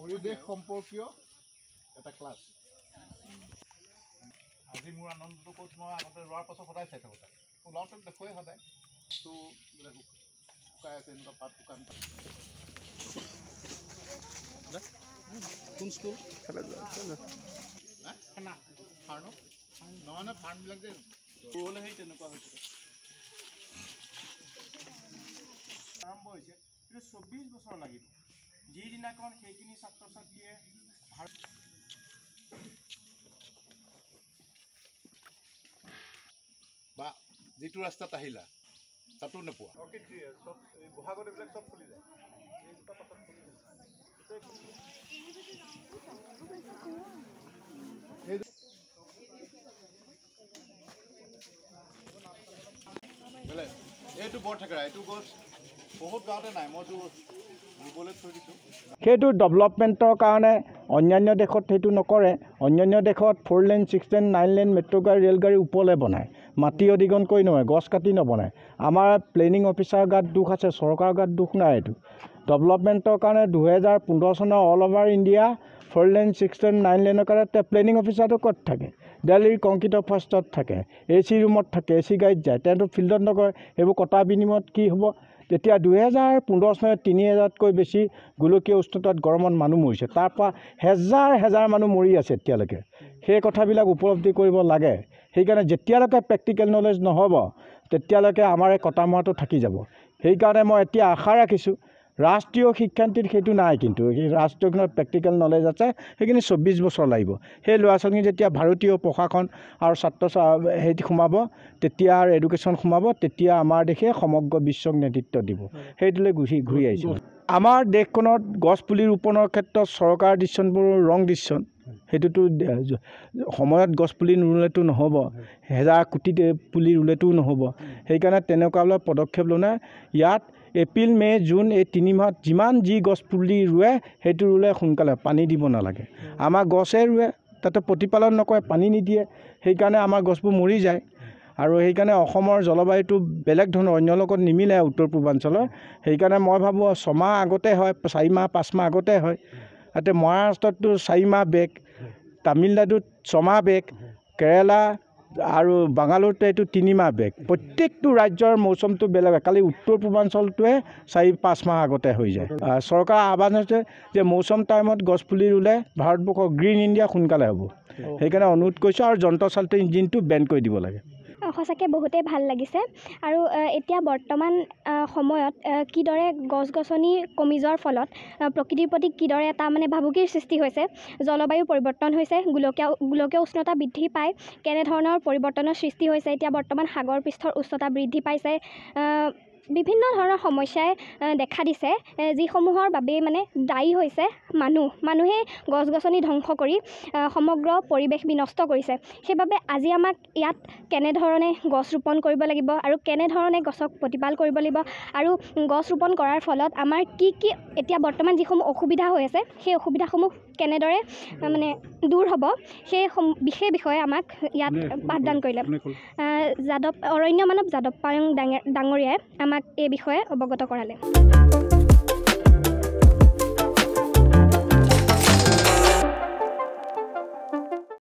পৰিৱেশ সম্পৰ্কীয় এটা ক্লাছ আজি মোৰ আনন্দটো ক'ত মই আগতে ৰোৱাৰ পাছত সদায় চাই থাকোঁ তাত ওলাওঁতে দেখুৱাই সদায় তো শুকাই আছে এনেকুৱা পাত শুকান কোন স্কুল নহয় ফাৰ্মবিলাক যে হ'লে সেই তেনেকুৱা হৈছে আৰম্ভ হৈছে কিন্তু 24 বছৰ লাগিব যিদিনাখন সেইখিনি ছাত্ৰ ছাত্ৰীয়ে বা যিটো ৰাস্তাত আহিলা তাতো নোপোৱা অৰ্কিড চব বহাগত এইবিলাক চব ফুলি যায় এইটো বৰ থাকেৰা এইটো গছ বহুত গাঁৱতে নাই মইতো ৰুবলৈ থৈ দিছোঁ সেইটো ডেভেলপমেণ্টৰ কাৰণে অন্যান্য দেশত সেইটো নকৰে অন্যান্য দেশত 4 লেন 6 লেন 9 লেন মেট্ৰ' গাড়ী ৰেলগাড়ী ওপৰলৈ বনায় মাটি অধিগ্ৰহণ কৰি নহয় গছ কাটি নবনায় আমাৰ প্লেনিং অফিচাৰৰ গাত দুখ আছে চৰকাৰৰ গাত দুখ নাই এইটো ডেভেলপমেণ্টৰ কাৰণে 2015 চনৰ অল অভাৰ ইণ্ডিয়া 4 লেন 6 লেন 9 লেনৰ কাৰণে প্লেনিং অফিচাৰটো ক'ত থাকে দিল্লীৰ কংক্ৰিটৰ ফাৰ্ষ্টত থাকে AC ৰুমত থাকে AC গাড়ীত যায় তেওঁতো ফিল্ডত নকৰে সেইবোৰ কটা বিনিময়ত কি হ'ব তেতিয়া 2015 চনত 3000তকৈ বেছি গোলকীয় উষ্ণতাত গৰমত মানুহ মৰিছে তাৰপৰা হেজাৰ মানুহ মৰি আছে এতিয়ালৈকে সেই কথাবিলাক উপলব্ধি কৰিব লাগে সেইকাৰণে যেতিয়ালৈকে প্ৰেক্টিকেল নলেজ নহ'ব তেতিয়ালৈকে আমাৰ এই কটা মৰাটো থাকি যাব সেইকাৰণে মই এতিয়া আশা ৰাখিছোঁ ৰাষ্ট্ৰীয় শিক্ষানীতিত সেইটো নাই কিন্তু এই ৰাষ্ট্ৰীয়খনত প্ৰেক্টিকেল নলেজ আছে সেইখিনি 24 বছৰ লাগিব সেই ল'ৰা ছোৱালী যেতিয়া ভাৰতীয় প্ৰশাসন আৰু ছাত্ৰ হেৰিত সোমাব তেতিয়া আৰু এডুকেশ্যন সোমাব তেতিয়া আমাৰ দেশে সমগ্ৰ বিশ্বক নেতৃত্ব দিব সেইটোলৈ ঘূৰি আহিছোঁ আমাৰ দেশখনত গছপুলি ৰোপণৰ ক্ষেত্ৰত চৰকাৰৰ ডিচিশ্যনবোৰ ৰং ডিচিশ্যন সেইটোতো সময়ত গছপুলি নুৰুলেতো নহ'ব হেজাৰ কোটি পুলি ৰুলেতো নহ'ব সেইকাৰণে তেনেকুৱাবিলাক পদক্ষেপ ল'লে ইয়াত এপ্ৰিল মে জুন এই 3 মাহত যিমান যি গছ পুলি ৰুৱে সেইটো ৰুলে সোনকালে পানী দিব নালাগে আমাৰ গছে ৰুৱে তাতে প্ৰতিপালন নকৰে পানী নিদিয়ে সেইকাৰণে আমাৰ গছবোৰ মৰি যায় আৰু সেইকাৰণে অসমৰ জলবায়ুটো বেলেগ ধৰণৰ অন্য লগত নিমিলে উত্তৰ পূৰ্বাঞ্চলৰ সেইকাৰণে মই ভাবোঁ 6 মাহ আগতে হয় 4 মাহ 5 মাহ আগতে হয় তাতে মহাৰাষ্ট্ৰততো 4 মাহ বেগ তামিলনাডুত 6 মাহ বেগ কেৰেলা আৰু বাংগালুৰুত এইটো 3 মাহ বেগ প্ৰত্যেকটো ৰাজ্যৰ মৌচুমটো বেলেগ কালি উত্তৰ পূৰ্বাঞ্চলটোৱে 4-5 মাহ আগতে হৈ যায় চৰকাৰৰ আহ্বান হৈছে যে মৌচুম টাইমত গছপুলি ৰুলে ভাৰতবৰ্ষৰ গ্ৰীণ ইণ্ডিয়া সোনকালে হ'ব সেইকাৰণে অনুৰোধ কৰিছোঁ আৰু যন্ত্ৰ চালিত ইঞ্জিনটো বেন কৰি দিব লাগে সঁচাকৈ বহুতেই ভাল লাগিছে আৰু এতিয়া বৰ্তমান সময়ত কিদৰে গছ গছনি কমি যোৱাৰ ফলত প্ৰকৃতিৰ প্ৰতি কিদৰে এটা মানে ভাবুকিৰ সৃষ্টি হৈছে জলবায়ু পৰিৱৰ্তন হৈছে গোলকীয় উষ্ণতা বৃদ্ধি পায় কেনেধৰণৰ পৰিৱৰ্তনৰ সৃষ্টি হৈছে এতিয়া বৰ্তমান সাগৰ পৃষ্ঠৰ উচ্চতা বৃদ্ধি পাইছে বিভিন্ন ধৰণৰ সমস্যাই দেখা দিছে যিসমূহৰ বাবে মানে দায়ী হৈছে মানুহে গছ গছনি ধ্বংস কৰি সমগ্ৰ পৰিৱেশ বিনষ্ট কৰিছে সেইবাবে আজি আমাক ইয়াত কেনেধৰণে গছ ৰোপণ কৰিব লাগিব আৰু কেনেধৰণে গছক প্ৰতিপাল কৰিব লাগিব আৰু গছ ৰোপণ কৰাৰ ফলত আমাৰ কি এতিয়া বৰ্তমান যিসমূহ অসুবিধা হৈ আছে সেই অসুবিধাসমূহ কেনেদৰে মানে দূৰ হ'ব সেই বিষয়ে আমাক ইয়াত পাঠদান কৰিলে অৰণ্য মানৱ যাদৱ পায়েং ডাঙৰীয়াই আমাক এই বিষয়ে অৱগত কৰালে